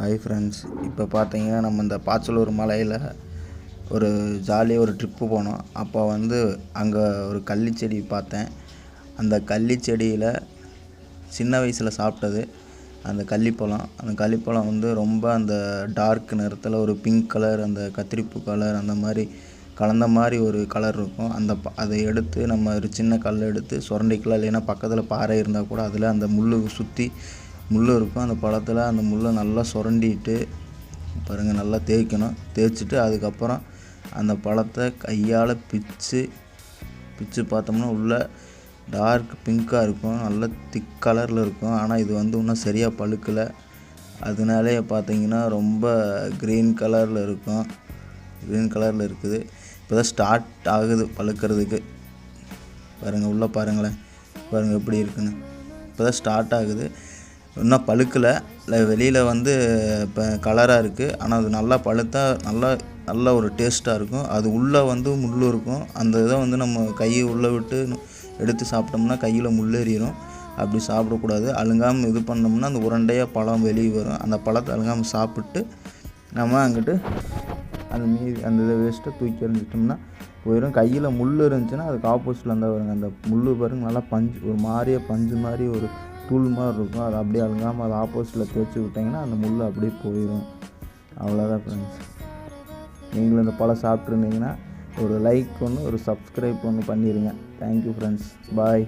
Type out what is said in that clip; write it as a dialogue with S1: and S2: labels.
S1: Hi friends, இப்போ பார்த்தீங்கன்னா நம்ம இந்த பாச்சலூர் மலையில் ஒரு ஜாலியாக ஒரு ட்ரிப்பு போனோம். அப்போ அங்கே ஒரு கள்ளி செடி பார்த்தேன். அந்த கள்ளி செடியில் சின்ன வயசில் சாப்பிட்டது அந்த கள்ளிப்பழம். அந்த கள்ளிப்பழம் ரொம்ப அந்த டார்க் நிறத்தில் ஒரு பிங்க் கலர், அந்த கத்திரிப்பூ கலர் அந்த மாதிரி கலந்த மாதிரி ஒரு கலர் இருக்கும். அதை எடுத்து நம்ம ஒரு சின்ன கல் எடுத்து சுரண்டிக்கலாம், இல்லைன்னா பக்கத்தில் பாறை இருந்தால் கூட அதில் அந்த முள் சுற்றி முள் இருக்கும். அந்த பழத்தில் அந்த முள்ளை நல்லா சுரண்டிட்டு பாருங்கள், நல்லா தேய்க்கணும். தேய்ச்சிட்டு அதுக்கப்புறம் அந்த பழத்தை கையால் பிச்சு பார்த்தோம்னா உள்ளே டார்க் பிங்க்காக இருக்கும், நல்ல திக் கலரில் இருக்கும். ஆனால் இது இன்னும் சரியாக பழுக்கலை. அதனாலே பார்த்தீங்கன்னா ரொம்ப க்ரீன் கலரில் இருக்கும். க்ரீன் கலரில் இருக்குது. இப்போ தான் ஸ்டார்ட் ஆகுது பழுக்கிறதுக்கு. பாருங்கள், உள்ளே பாருங்களேன், பாருங்கள் எப்படி இருக்குன்னு. இப்போ தான் ஸ்டார்ட் ஆகுது, இன்னும் பழுக்கலை. வெளியில் இப்போ கலராக இருக்குது. ஆனால் அது நல்லா பழுத்தா நல்ல ஒரு டேஸ்ட்டாக இருக்கும். அது உள்ளே முள் இருக்கும். அந்த இதை நம்ம கையை உள்ளே விட்டு எடுத்து சாப்பிட்டோம்னா கையில் முள்ளேறிடும். அப்படி சாப்பிடக்கூடாது. அழுங்காமல் இது பண்ணோம்னா அந்த உருண்டையாக பழம் வெளியே வரும். அந்த பழத்தை அழுங்காமல் சாப்பிட்டு நம்ம அங்கிட்டு அந்த இதை வேஸ்ட்டை தூக்கி எறிஞ்சிட்டோம்னா போயிடும். கையில் முள் இருந்துச்சுன்னா அதுக்கு ஆப்போசிட்டில் இருந்தால் வருங்க. அந்த முள் பாருங்க, நல்லா பஞ்சு ஒரு மாதிரியே பஞ்சு மாதிரி ஒரு தூள் மாதிரி இருக்கும். அதை அப்படியே அழுங்காமல் அதை ஆப்போசிட்டில் தேய்ச்சி விட்டிங்கன்னா அந்த முள் அப்படியே போயிடும். அவ்வளோதான் ஃப்ரெண்ட்ஸ். நீங்களும் இந்த பழம் சாப்பிட்ருந்தீங்கன்னா ஒரு லைக் ஒன்று, ஒரு சப்ஸ்கிரைப் ஒன்று பண்ணிடுங்க. தேங்க்யூ ஃப்ரெண்ட்ஸ், பாய்.